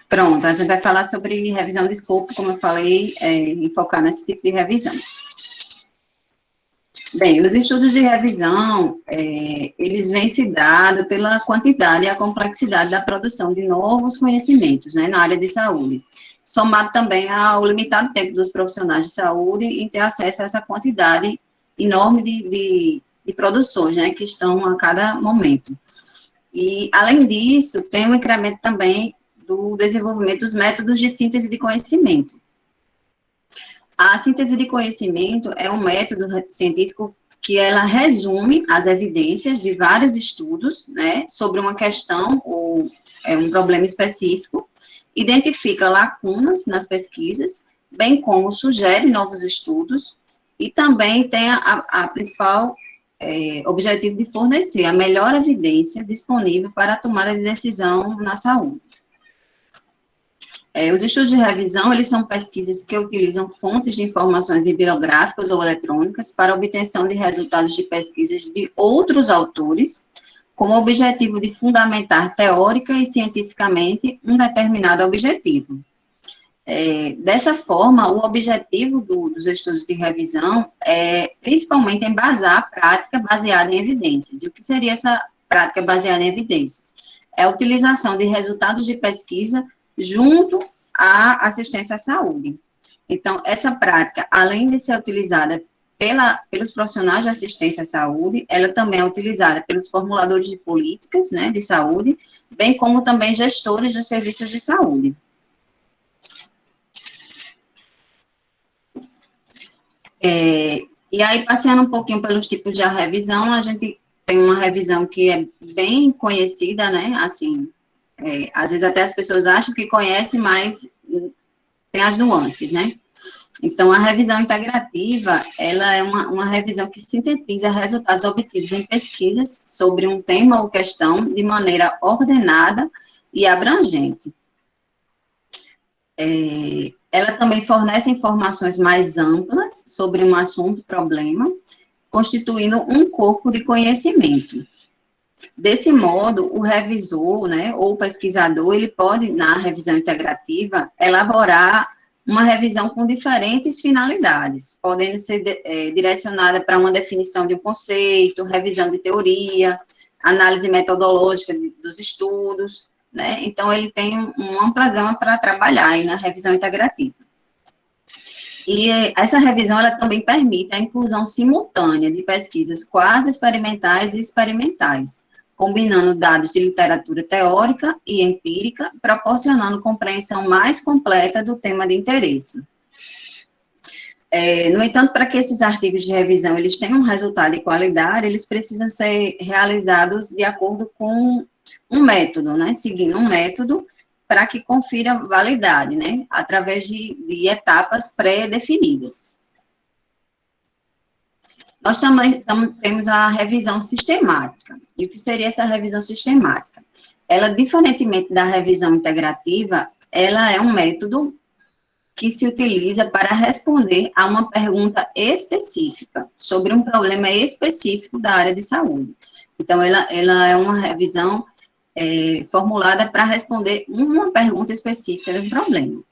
Pronto, a gente vai falar sobre revisão de escopo, como eu falei, e focar nesse tipo de revisão. Bem, os estudos de revisão, eles vêm se dando pela quantidade e a complexidade da produção de novos conhecimentos, né, na área de saúde, somado também ao limitado tempo dos profissionais de saúde em ter acesso a essa quantidade enorme de produções, né, que estão a cada momento. E, além disso, tem um incremento também do desenvolvimento dos métodos de síntese de conhecimento. A síntese de conhecimento é um método científico que ela resume as evidências de vários estudos, né, sobre uma questão ou um problema específico, identifica lacunas nas pesquisas, bem como sugere novos estudos, e também tem a principal objetivo de fornecer a melhor evidência disponível para a tomada de decisão na saúde. Os estudos de revisão, eles são pesquisas que utilizam fontes de informações bibliográficas ou eletrônicas para obtenção de resultados de pesquisas de outros autores, com o objetivo de fundamentar teórica e cientificamente um determinado objetivo. Dessa forma, o objetivo dos estudos de revisão é principalmente embasar a prática baseada em evidências. E o que seria essa prática baseada em evidências? É a utilização de resultados de pesquisa junto à assistência à saúde. Então, essa prática, além de ser utilizada pelos profissionais de assistência à saúde, ela também é utilizada pelos formuladores de políticas, né, de saúde, bem como também gestores dos serviços de saúde. E aí, passeando um pouquinho pelos tipos de revisão, a gente tem uma revisão que é bem conhecida, né, assim, às vezes até as pessoas acham que conhecem, mas tem as nuances, né? Então, a revisão integrativa, ela é uma revisão que sintetiza resultados obtidos em pesquisas sobre um tema ou questão de maneira ordenada e abrangente. Ela também fornece informações mais amplas sobre um assunto, problema, constituindo um corpo de conhecimento. Desse modo, o revisor, né, ou pesquisador, ele pode, na revisão integrativa, elaborar uma revisão com diferentes finalidades, podendo ser direcionada para uma definição de um conceito, revisão de teoria, análise metodológica dos estudos, né? Então, ele tem uma ampla gama para trabalhar aí na revisão integrativa. E essa revisão, ela também permite a inclusão simultânea de pesquisas quase experimentais e experimentais, combinando dados de literatura teórica e empírica, proporcionando compreensão mais completa do tema de interesse. No entanto, para que esses artigos de revisão eles tenham um resultado de qualidade, eles precisam ser realizados de acordo com um método, né, seguindo um método para que confira validade, né, através de etapas pré-definidas. Nós também temos a revisão sistemática. E o que seria essa revisão sistemática? Ela, diferentemente da revisão integrativa, ela é um método que se utiliza para responder a uma pergunta específica, sobre um problema específico da área de saúde. Então, ela é uma revisão formulada para responder uma pergunta específica de um problema.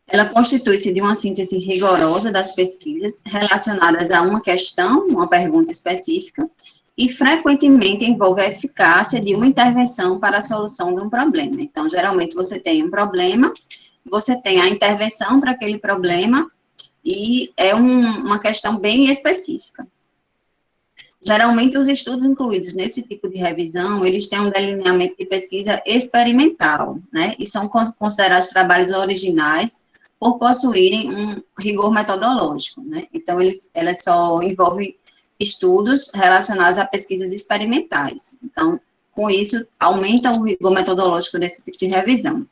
Ela constitui-se de uma síntese rigorosa das pesquisas relacionadas a uma questão, uma pergunta específica, e frequentemente envolve a eficácia de uma intervenção para a solução de um problema. Então, geralmente, você tem um problema, você tem a intervenção para aquele problema, e é uma questão bem específica. Geralmente, os estudos incluídos nesse tipo de revisão, eles têm um delineamento de pesquisa experimental, né, e são considerados trabalhos originais por possuírem um rigor metodológico, né, então elas só envolvem estudos relacionados a pesquisas experimentais. Então, com isso, aumenta o rigor metodológico desse tipo de revisão.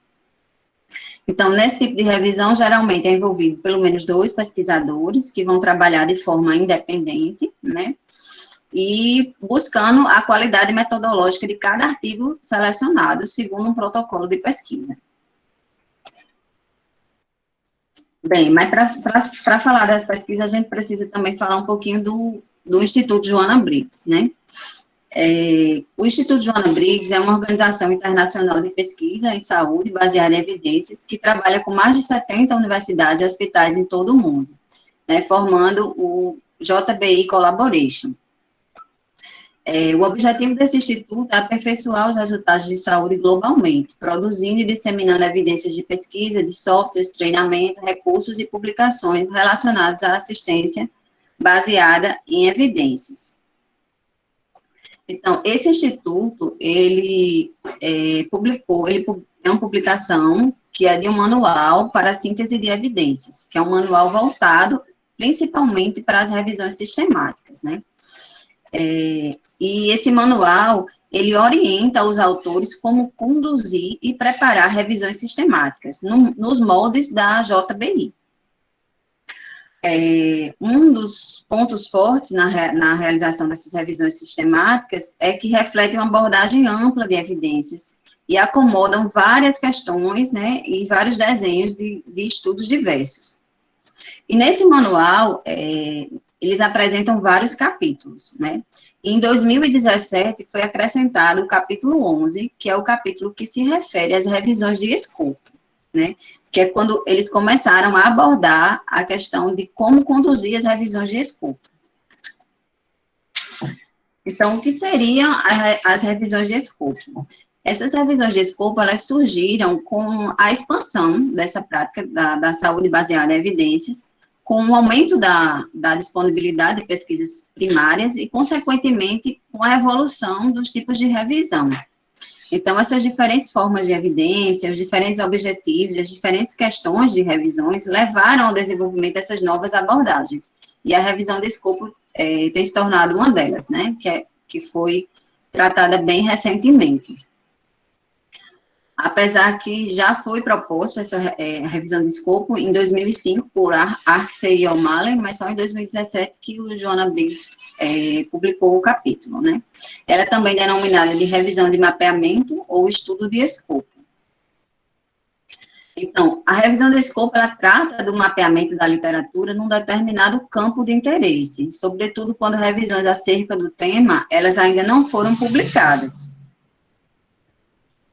Então, nesse tipo de revisão, geralmente é envolvido pelo menos 2 pesquisadores que vão trabalhar de forma independente, né, e buscando a qualidade metodológica de cada artigo selecionado, segundo um protocolo de pesquisa. Bem, mas para falar dessa pesquisa, a gente precisa também falar um pouquinho do Instituto Joana Briggs, né? O Instituto Joana Briggs é uma organização internacional de pesquisa em saúde baseada em evidências que trabalha com mais de 70 universidades e hospitais em todo o mundo, né, formando o JBI Collaboration. O objetivo desse instituto é aperfeiçoar os resultados de saúde globalmente, produzindo e disseminando evidências de pesquisa, de softwares, treinamento, recursos e publicações relacionados à assistência baseada em evidências. Então, esse instituto, ele tem uma publicação que é de um manual para a síntese de evidências, que é um manual voltado principalmente para as revisões sistemáticas, né? E esse manual, ele orienta os autores como conduzir e preparar revisões sistemáticas, nos moldes da JBI. Um dos pontos fortes na realização dessas revisões sistemáticas é que refletem uma abordagem ampla de evidências e acomodam várias questões, né, e vários desenhos de estudos diversos. E nesse manual, eles apresentam vários capítulos, né? Em 2017, foi acrescentado o capítulo 11, que é o capítulo que se refere às revisões de escopo, né? Que é quando eles começaram a abordar a questão de como conduzir as revisões de escopo. Então, o que seriam as revisões de escopo? Essas revisões de escopo, elas surgiram com a expansão dessa prática da saúde baseada em evidências, com o aumento da disponibilidade de pesquisas primárias e, consequentemente, com a evolução dos tipos de revisão. Então, essas diferentes formas de evidência, os diferentes objetivos, as diferentes questões de revisões levaram ao desenvolvimento dessas novas abordagens. E a revisão de escopo tem se tornado uma delas, né, que foi tratada bem recentemente. Apesar que já foi proposta essa revisão de escopo em 2005 por Arksey e O'Malley, mas só em 2017 que o Joana Briggs publicou o capítulo, né? Ela é também denominada de revisão de mapeamento ou estudo de escopo. Então, a revisão de escopo, ela trata do mapeamento da literatura num determinado campo de interesse, sobretudo quando revisões acerca do tema, elas ainda não foram publicadas.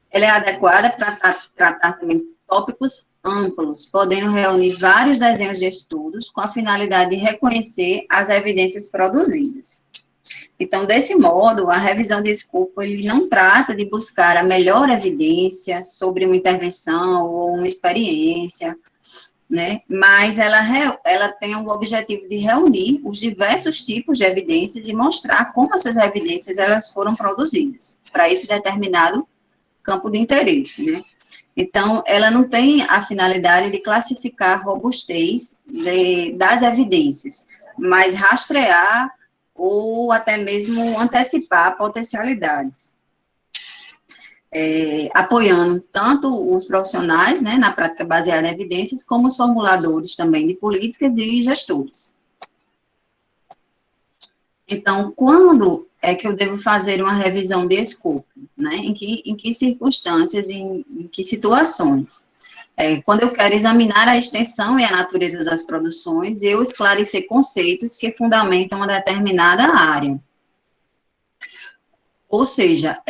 Ela é adequada para tratar também tópicos amplos, podendo reunir vários desenhos de estudos com a finalidade de reconhecer as evidências produzidas. Então, desse modo, a revisão de escopo, ele não trata de buscar a melhor evidência sobre uma intervenção ou uma experiência, né? Mas ela tem o objetivo de reunir os diversos tipos de evidências e mostrar como essas evidências elas foram produzidas para esse determinado campo de interesse, né? Então, ela não tem a finalidade de classificar a robustez das evidências, mas rastrear ou até mesmo antecipar potencialidades, apoiando tanto os profissionais, né, na prática baseada em evidências, como os formuladores também de políticas e gestores. Então, quando é que eu devo fazer uma revisão de escopo, né? Em que circunstâncias, em que situações? Quando eu quero examinar a extensão e a natureza das produções, eu esclarecer conceitos que fundamentam uma determinada área. Ou seja,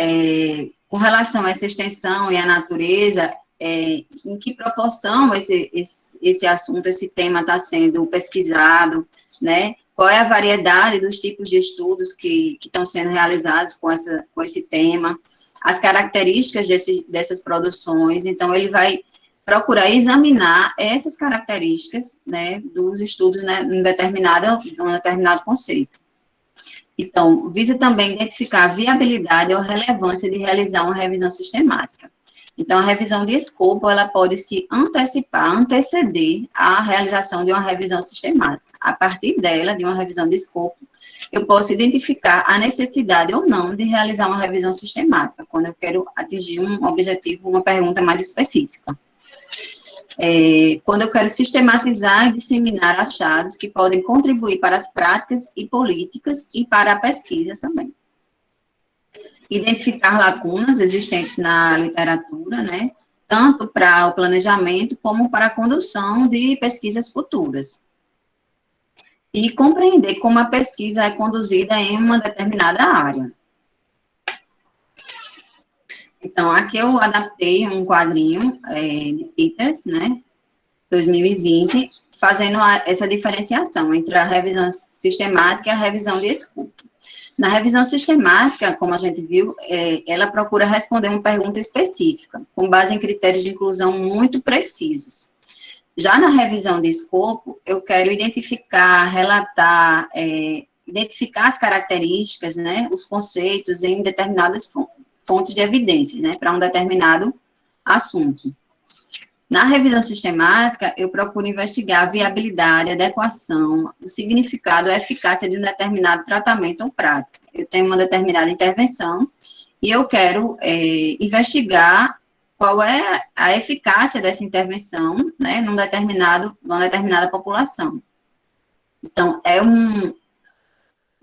com relação a essa extensão e a natureza, em que proporção esse assunto, esse tema está sendo pesquisado, né? Qual é a variedade dos tipos de estudos que estão sendo realizados com esse tema, as características dessas produções. Então, ele vai procurar examinar essas características, né, dos estudos, né, num determinado conceito. Então, visa também identificar a viabilidade ou relevância de realizar uma revisão sistemática. Então, a revisão de escopo, ela pode se anteceder à realização de uma revisão sistemática. A partir dela, de uma revisão de escopo, eu posso identificar a necessidade ou não de realizar uma revisão sistemática, quando eu quero atingir um objetivo, uma pergunta mais específica. Quando eu quero sistematizar e disseminar achados que podem contribuir para as práticas e políticas e para a pesquisa também. Identificar lacunas existentes na literatura, né, tanto para o planejamento como para a condução de pesquisas futuras. E compreender como a pesquisa é conduzida em uma determinada área. Então, aqui eu adaptei um quadrinho de Peters, né, 2020, fazendo essa diferenciação entre a revisão sistemática e a revisão de escopo. Na revisão sistemática, como a gente viu, ela procura responder uma pergunta específica, com base em critérios de inclusão muito precisos. Já na revisão de escopo, eu quero identificar, relatar, identificar as características, né, os conceitos em determinadas fontes de evidências, né, para um determinado assunto. Na revisão sistemática, eu procuro investigar a viabilidade, a adequação, o significado, a eficácia de um determinado tratamento ou prática. Eu tenho uma determinada intervenção e eu quero investigar qual é a eficácia dessa intervenção, né, numa determinada população. Então, é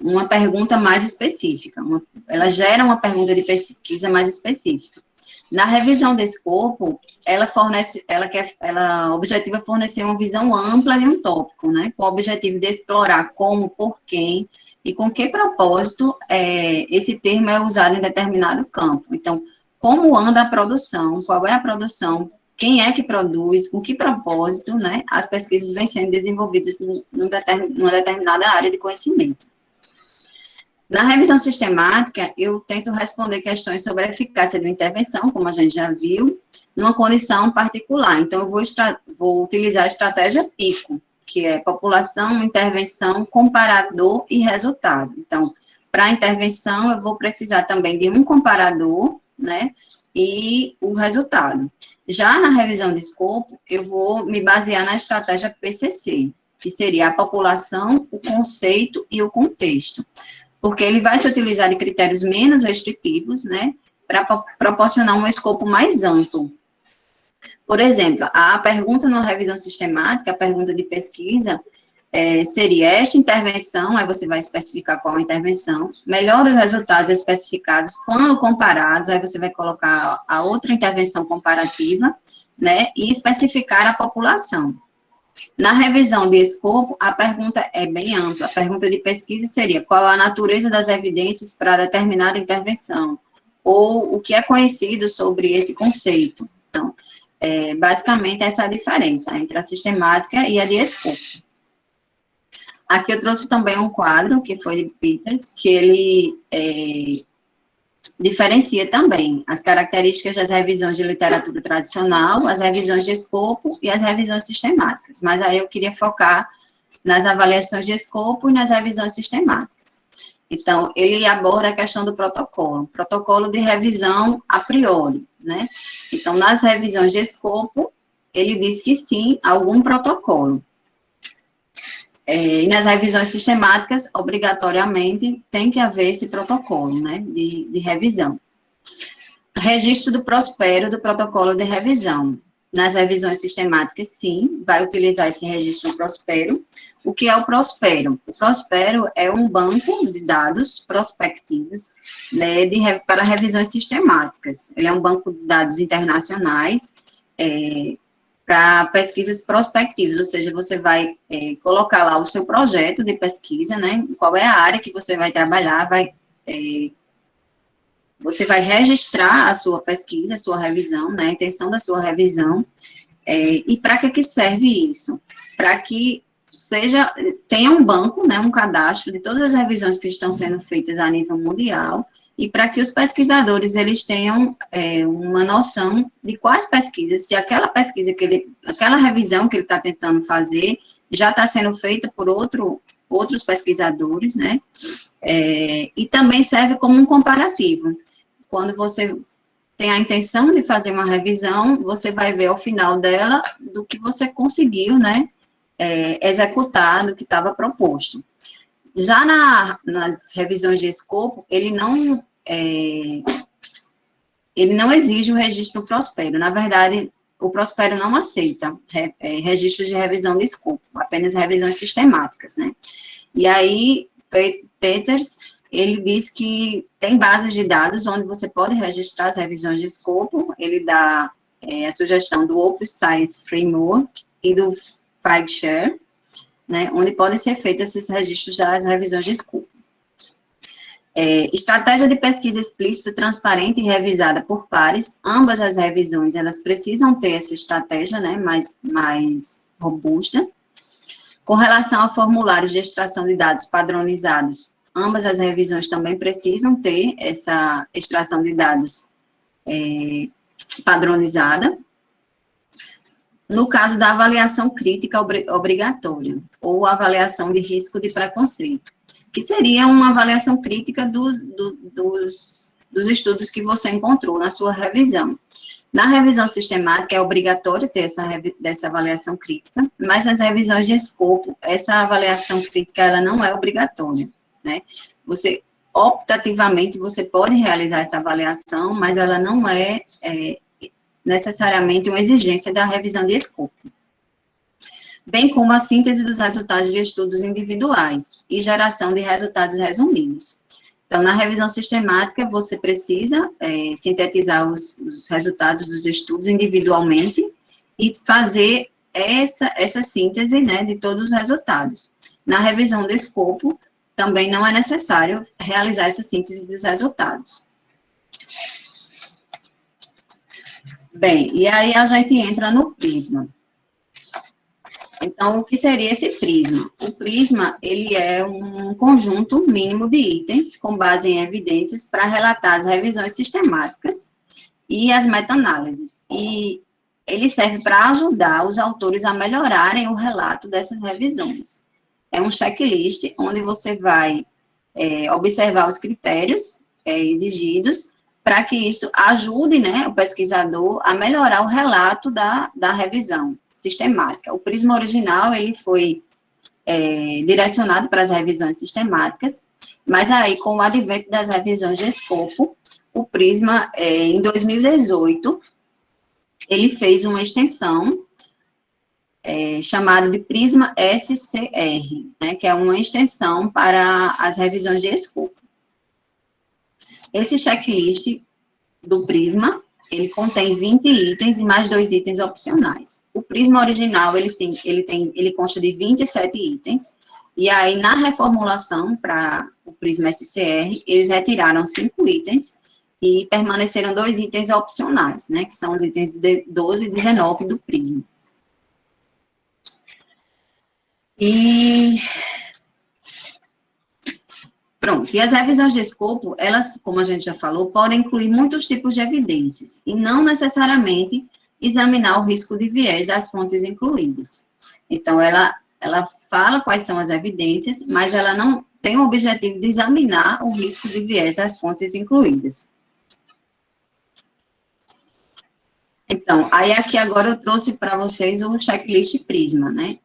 uma pergunta mais específica, ela gera uma pergunta de pesquisa mais específica. Na revisão de escopo, ela objetiva fornecer uma visão ampla de um tópico, né, com o objetivo de explorar como, por quem e com que propósito esse termo é usado em determinado campo. Então, como anda a produção, qual é a produção, quem é que produz, com que propósito, né, as pesquisas vêm sendo desenvolvidas numa determinada área de conhecimento. Na revisão sistemática, eu tento responder questões sobre a eficácia de uma intervenção, como a gente já viu, numa condição particular. Então, eu vou utilizar a estratégia PICO, que é população, intervenção, comparador e resultado. Então, para a intervenção, eu vou precisar também de um comparador, né, e o resultado. Já na revisão de escopo, eu vou me basear na estratégia PCC, que seria a população, o conceito e o contexto, porque ele vai se utilizar de critérios menos restritivos, né, para proporcionar um escopo mais amplo. Por exemplo, a pergunta na revisão sistemática, a pergunta de pesquisa, seria esta intervenção, aí você vai especificar qual a intervenção, melhora os resultados especificados quando comparados, aí você vai colocar a outra intervenção comparativa, né, e especificar a população. Na revisão de escopo, a pergunta é bem ampla. A pergunta de pesquisa seria qual a natureza das evidências para determinada intervenção, ou o que é conhecido sobre esse conceito. Então, basicamente, essa é a diferença entre a sistemática e a de escopo. Aqui eu trouxe também um quadro, que foi de Peters, que ele diferencia também as características das revisões de literatura tradicional, as revisões de escopo e as revisões sistemáticas. Mas aí eu queria focar nas avaliações de escopo e nas revisões sistemáticas. Então, ele aborda a questão do protocolo de revisão a priori, né? Então, nas revisões de escopo, ele diz que sim, algum protocolo. E nas revisões sistemáticas, obrigatoriamente, tem que haver esse protocolo, né, de revisão. Registro do prospero do protocolo de revisão. Nas revisões sistemáticas, sim, vai utilizar esse registro do prospero. O que é o prospero? O prospero é um banco de dados prospectivos, né, para revisões sistemáticas. Ele é um banco de dados internacionais, para pesquisas prospectivas, ou seja, você vai colocar lá o seu projeto de pesquisa, né, qual é a área que você vai trabalhar, você vai registrar a sua pesquisa, a sua revisão, né, a intenção da sua revisão, e para que serve isso? Para que tenha um banco, né, um cadastro de todas as revisões que estão sendo feitas a nível mundial, e para que os pesquisadores, eles tenham uma noção de quais pesquisas, se aquela pesquisa, aquela revisão que ele está tentando fazer, já está sendo feita por outros pesquisadores, né, e também serve como um comparativo. Quando você tem a intenção de fazer uma revisão, você vai ver ao final dela do que você conseguiu, né, executar, do que estava proposto. Já nas revisões de escopo, ele não exige o registro do prospero. Na verdade, o prospero não aceita registro de revisão de escopo, apenas revisões sistemáticas, né? E aí, Peters, ele diz que tem bases de dados onde você pode registrar as revisões de escopo, ele dá a sugestão do Open Science Framework e do Figshare, né, onde podem ser feitos esses registros das revisões de escopo. Estratégia de pesquisa explícita, transparente e revisada por pares. Ambas as revisões, elas precisam ter essa estratégia, né, mais robusta. Com relação a formulários de extração de dados padronizados, ambas as revisões também precisam ter essa extração de dados padronizada. No caso da avaliação crítica obrigatória, ou avaliação de risco de preconceito, que seria uma avaliação crítica dos estudos que você encontrou na sua revisão. Na revisão sistemática, é obrigatório ter dessa avaliação crítica, mas nas revisões de escopo, essa avaliação crítica, ela não é obrigatória, né? Você, optativamente, você pode realizar essa avaliação, mas ela não é necessariamente uma exigência da revisão de escopo. Bem como a síntese dos resultados de estudos individuais e geração de resultados resumidos. Então, na revisão sistemática, você precisa sintetizar os resultados dos estudos individualmente e fazer essa síntese, né, de todos os resultados. Na revisão de escopo, também não é necessário realizar essa síntese dos resultados. Bem, e aí a gente entra no prisma. Então, o que seria esse prisma? O prisma, ele é um conjunto mínimo de itens com base em evidências para relatar as revisões sistemáticas e as meta-análises. E ele serve para ajudar os autores a melhorarem o relato dessas revisões. É um checklist onde você vai observar os critérios exigidos para que isso ajude, né, o pesquisador a melhorar o relato da revisão sistemática. O prisma original, ele foi direcionado para as revisões sistemáticas, mas aí, com o advento das revisões de escopo, o prisma, em 2018, ele fez uma extensão chamada de Prisma SCR, né, que é uma extensão para as revisões de escopo. Esse checklist do Prisma, ele contém 20 itens e mais 2 itens opcionais. O Prisma original, ele consta de 27 itens, e aí, na reformulação para o Prisma SCR, eles retiraram 5 itens e permaneceram 2 itens opcionais, né, que são os itens 12 e 19 do Prisma. E pronto, e as revisões de escopo, elas, como a gente já falou, podem incluir muitos tipos de evidências, e não necessariamente examinar o risco de viés das fontes incluídas. Então, ela fala quais são as evidências, mas ela não tem o objetivo de examinar o risco de viés das fontes incluídas. Então, aí aqui agora eu trouxe para vocês o checklist Prisma, né?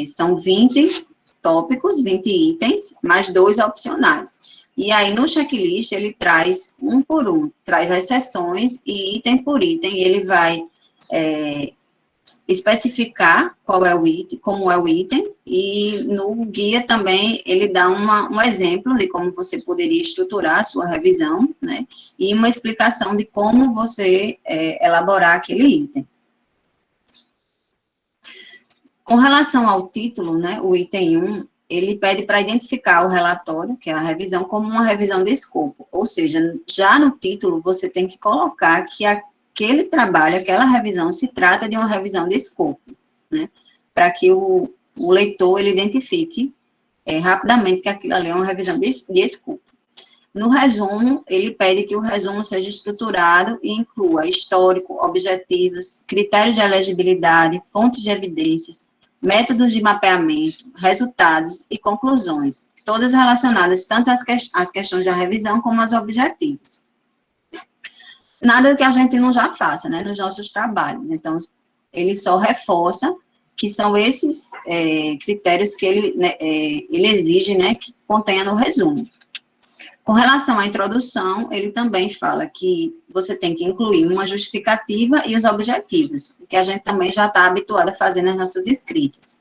São 20 tópicos, 20 itens, mais 2 opcionais. E aí, no checklist, ele traz um por um, traz as seções e item por item, ele vai especificar qual é o item, como é o item, e no guia também ele dá um exemplo de como você poderia estruturar a sua revisão, né, e uma explicação de como você elaborar aquele item. Com relação ao título, né, o item 1, ele pede para identificar o relatório, que é a revisão, como uma revisão de escopo, ou seja, já no título você tem que colocar que aquele trabalho, aquela revisão, se trata de uma revisão de escopo, né, para que o leitor, ele identifique rapidamente que aquilo ali é uma revisão de escopo. No resumo, ele pede que o resumo seja estruturado e inclua histórico, objetivos, critérios de elegibilidade, fontes de evidências, métodos de mapeamento, resultados e conclusões, todas relacionadas tanto às questões da revisão como aos objetivos. Nada que a gente não já faça, né, nos nossos trabalhos. Então, ele só reforça que são esses critérios que ele exige, né, que contenha no resumo. Com relação à introdução, ele também fala que você tem que incluir uma justificativa e os objetivos, o que a gente também já está habituado a fazer nas nossas escritas.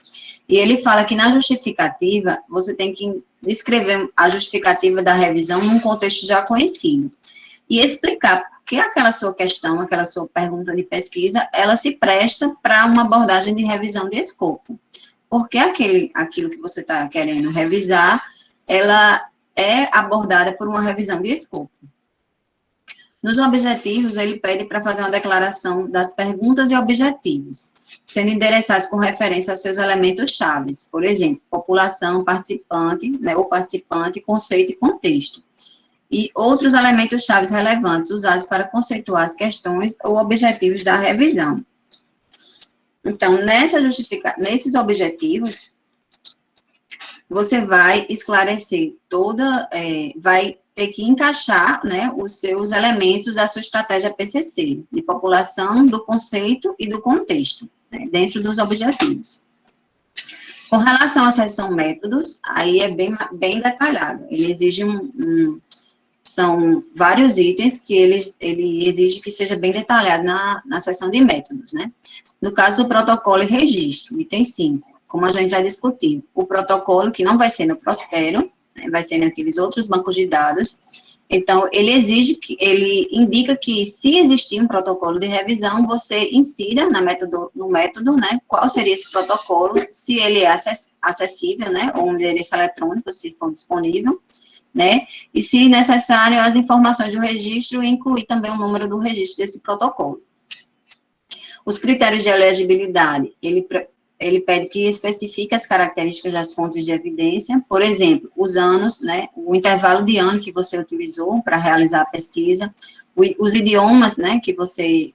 E ele fala que na justificativa, você tem que descrever a justificativa da revisão num contexto já conhecido. E explicar por que aquela sua questão, aquela sua pergunta de pesquisa, ela se presta para uma abordagem de revisão de escopo. Porque aquilo que você está querendo revisar, ela é abordada por uma revisão de escopo. Nos objetivos, ele pede para fazer uma declaração das perguntas e objetivos, sendo endereçados com referência aos seus elementos chaves, por exemplo, população, participante, né, ou participante, conceito e contexto, e outros elementos chaves relevantes usados para conceituar as questões ou objetivos da revisão. Então, nesses objetivos, você vai esclarecer vai ter que encaixar, né, os seus elementos da sua estratégia PCC, de população, do conceito e do contexto, né, dentro dos objetivos. Com relação à seção métodos, aí é bem detalhado. Ele exige são vários itens que ele exige que seja bem detalhado na seção de métodos, né? No caso do protocolo e registro, item 5, como a gente já discutiu, o protocolo, que não vai ser no Prospero, né, vai ser naqueles outros bancos de dados. Então, ele indica que, se existir um protocolo de revisão, você insira no método, né, qual seria esse protocolo, se ele é acessível, né, ou um endereço eletrônico, se for disponível, né, e, se necessário, as informações do registro, e incluir também o número do registro desse protocolo. Os critérios de elegibilidade, ele pede que especifique as características das fontes de evidência, por exemplo, os anos, né, o intervalo de ano que você utilizou para realizar a pesquisa, os idiomas, né, que você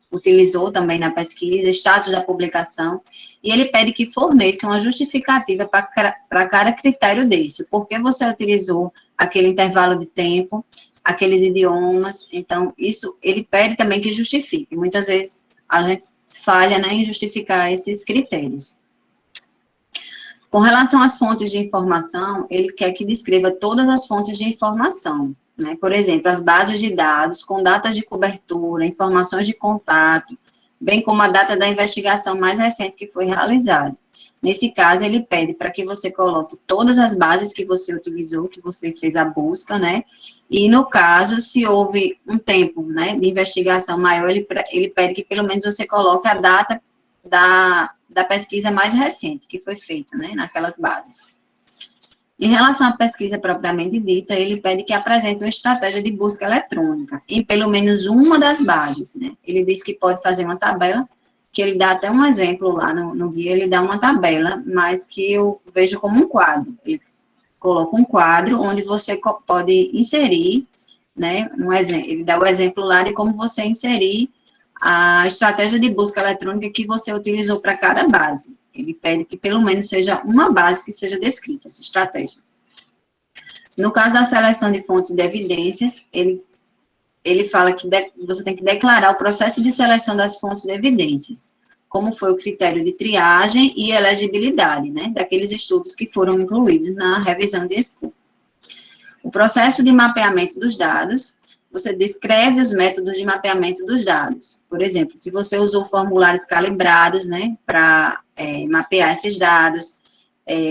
utilizou também na pesquisa, status da publicação, e ele pede que forneça uma justificativa para cada critério desse, por que você utilizou aquele intervalo de tempo, aqueles idiomas, então, isso ele pede também que justifique, muitas vezes a gente falha, né, em justificar esses critérios. Com relação às fontes de informação, ele quer que descreva todas as fontes de informação, né, por exemplo, as bases de dados com datas de cobertura, informações de contato, bem como a data da investigação mais recente que foi realizada. Nesse caso, ele pede para que você coloque todas as bases que você utilizou, que você fez a busca, né, e no caso, se houve um tempo, né, de investigação maior, ele pede que pelo menos você coloque a data da pesquisa mais recente que foi feita, né, naquelas bases. Em relação à pesquisa propriamente dita, ele pede que apresente uma estratégia de busca eletrônica em pelo menos uma das bases, né. Ele diz que pode fazer uma tabela, que ele dá até um exemplo lá no guia, ele dá uma tabela, mas que eu vejo como um quadro. Ele coloca um quadro onde você pode inserir, né, ele dá o exemplo lá de como você inserir a estratégia de busca eletrônica que você utilizou para cada base. Ele pede que pelo menos seja uma base que seja descrita, essa estratégia. No caso da seleção de fontes de evidências, ele fala que você tem que declarar o processo de seleção das fontes de evidências, como foi o critério de triagem e elegibilidade, né, daqueles estudos que foram incluídos na revisão de escopo. O processo de mapeamento dos dados, você descreve os métodos de mapeamento dos dados. Por exemplo, se você usou formulários calibrados, né, para mapear esses dados,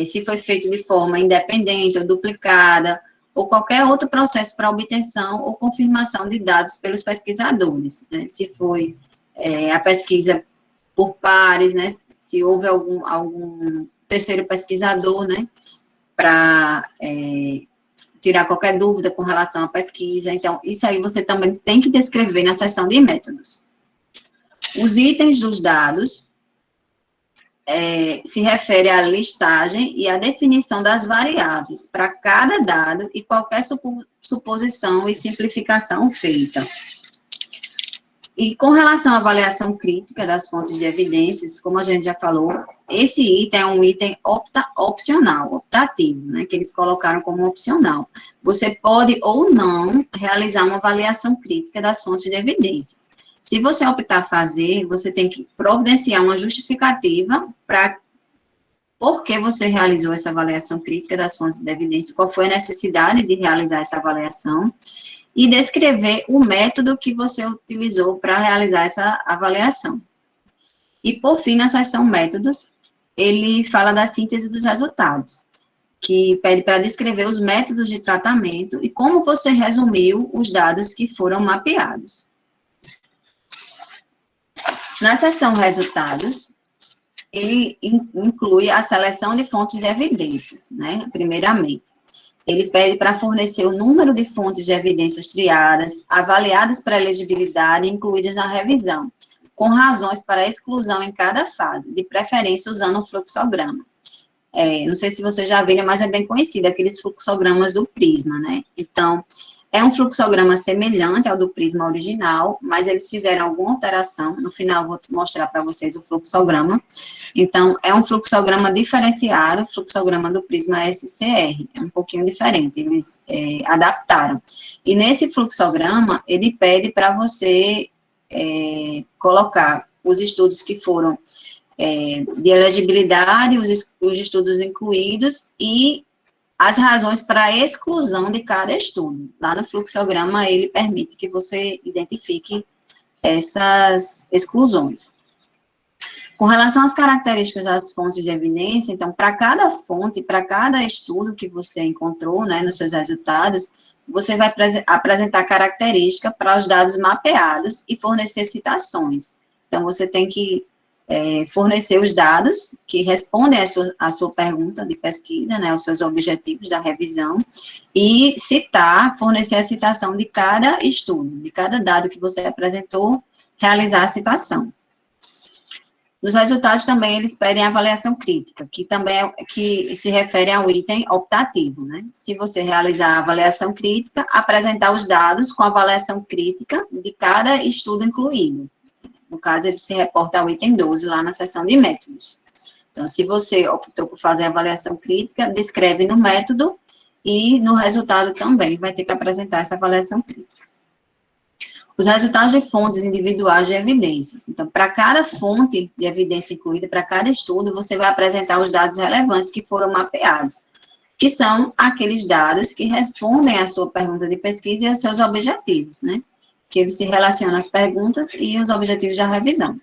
se foi feito de forma independente ou duplicada, ou qualquer outro processo para obtenção ou confirmação de dados pelos pesquisadores, né, se foi a pesquisa por pares, né, se houve algum terceiro pesquisador, né, para tirar qualquer dúvida com relação à pesquisa. Então, isso aí você também tem que descrever na seção de métodos. Os itens dos dados se refere à listagem e à definição das variáveis para cada dado e qualquer suposição e simplificação feita. E com relação à avaliação crítica das fontes de evidências, como a gente já falou, esse item é um item optativo, né, que eles colocaram como opcional. Você pode ou não realizar uma avaliação crítica das fontes de evidências. Se você optar a fazer, você tem que providenciar uma justificativa para por que você realizou essa avaliação crítica das fontes de evidência, qual foi a necessidade de realizar essa avaliação, e descrever o método que você utilizou para realizar essa avaliação. E, por fim, na seção métodos, ele fala da síntese dos resultados, que pede para descrever os métodos de tratamento e como você resumiu os dados que foram mapeados. Na seção resultados, ele inclui a seleção de fontes de evidências, né, primeiramente. ele pede para fornecer o número de fontes de evidências triadas, avaliadas para elegibilidade e incluídas na revisão, com razões para a exclusão em cada fase, de preferência usando o fluxograma. Não sei se vocês já viram, mas é bem conhecido, aqueles fluxogramas do Prisma, né? Então, é um fluxograma semelhante ao do Prisma original, mas eles fizeram alguma alteração. No final, vou mostrar para vocês o fluxograma. Então, é um fluxograma diferenciado, o fluxograma do Prisma SCR, é um pouquinho diferente, eles adaptaram. E nesse fluxograma, ele pede para você colocar os estudos que foram de elegibilidade, os estudos incluídos e as razões para a exclusão de cada estudo. Lá no fluxograma, ele permite que você identifique essas exclusões. Com relação às características das fontes de evidência, então, para cada fonte, para cada estudo que você encontrou, né, nos seus resultados, você vai apresentar característica para os dados mapeados e fornecer citações. Então, você tem que fornecer os dados que respondem à sua pergunta de pesquisa, né, os seus objetivos da revisão, e fornecer a citação de cada estudo, de cada dado que você apresentou, realizar a citação. Nos resultados também eles pedem avaliação crítica, que também que se refere ao item optativo, né? Se você realizar a avaliação crítica, apresentar os dados com avaliação crítica de cada estudo incluído. No caso, ele se reporta ao item 12, lá na seção de métodos. Então, se você optou por fazer a avaliação crítica, descreve no método e no resultado também vai ter que apresentar essa avaliação crítica. Os resultados de fontes individuais de evidências. Então, para cada fonte de evidência incluída, para cada estudo, você vai apresentar os dados relevantes que foram mapeados, que são aqueles dados que respondem à sua pergunta de pesquisa e aos seus objetivos, né? Que ele se relaciona às perguntas e os objetivos da revisão.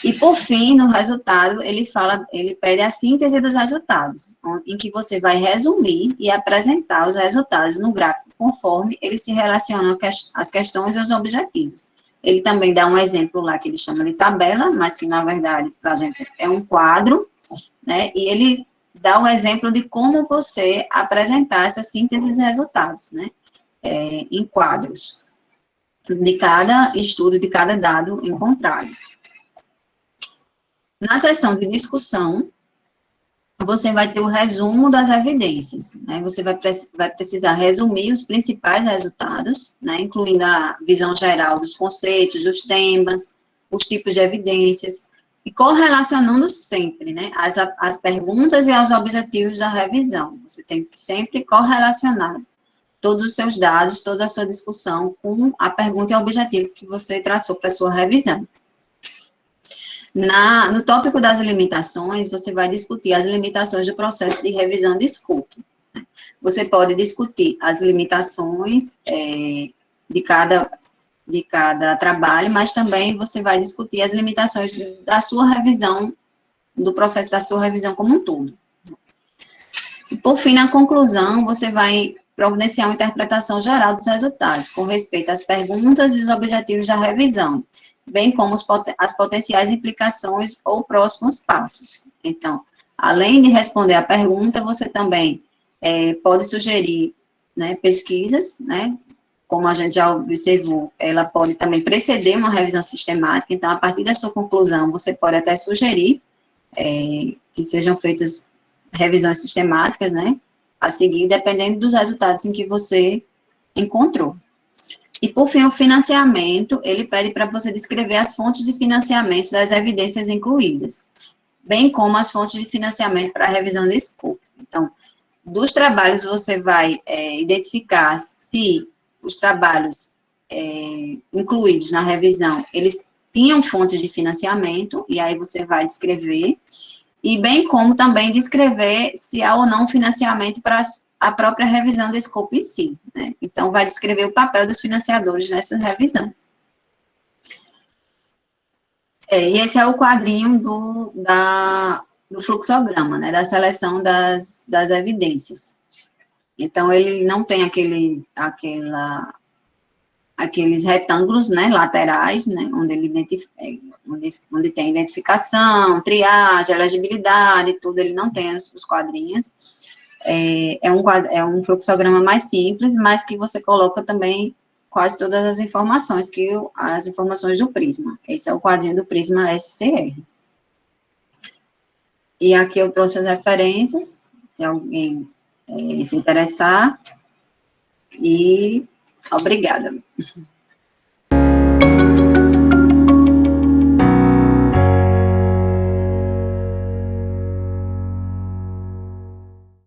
E, por fim, no resultado, ele pede a síntese dos resultados, em que você vai resumir e apresentar os resultados no gráfico, conforme eles se relacionam às questões e aos objetivos. Ele também dá um exemplo lá que ele chama de tabela, mas que, na verdade, para a gente é um quadro, né? E ele dá um exemplo de como você apresentar essa síntese dos resultados, né? Em quadros, de cada estudo, de cada dado encontrado. Na seção de discussão, você vai ter o resumo das evidências, né? Você vai precisar resumir os principais resultados, né? Incluindo a visão geral dos conceitos, dos temas, os tipos de evidências, e correlacionando sempre, né? As perguntas e aos objetivos da revisão. Você tem que sempre correlacionar todos os seus dados, toda a sua discussão com a pergunta e o objetivo que você traçou para a sua revisão. No tópico das limitações, você vai discutir as limitações do processo de revisão de escopo. Você pode discutir as limitações de cada trabalho, mas também você vai discutir as limitações da sua revisão, do processo da sua revisão como um todo. E, por fim, na conclusão, você vai providenciar uma interpretação geral dos resultados, com respeito às perguntas e os objetivos da revisão, bem como as potenciais implicações ou próximos passos. Então, além de responder à pergunta, você também pode sugerir, né, pesquisas, né, como a gente já observou, ela pode também preceder uma revisão sistemática, então, a partir da sua conclusão, você pode até sugerir que sejam feitas revisões sistemáticas, né, a seguir, dependendo dos resultados em que você encontrou. E, por fim, o financiamento, ele pede para você descrever as fontes de financiamento das evidências incluídas, bem como as fontes de financiamento para a revisão de escopo. Então, dos trabalhos, você vai identificar se os trabalhos incluídos na revisão, eles tinham fontes de financiamento, e aí você vai descrever, e bem como também descrever se há ou não financiamento para a própria revisão do escopo em si, né? Então, vai descrever o papel dos financiadores nessa revisão. E esse é o quadrinho do fluxograma, né, da seleção das evidências. Então, ele não tem aqueles retângulos, né, laterais, né, onde tem identificação, triagem, elegibilidade, tudo, ele não tem os quadrinhos. é um fluxograma mais simples, mas que você coloca também quase todas as informações, as informações do Prisma. Esse é o quadrinho do Prisma SCR. E aqui eu trouxe as referências, se alguém se interessar, e obrigada.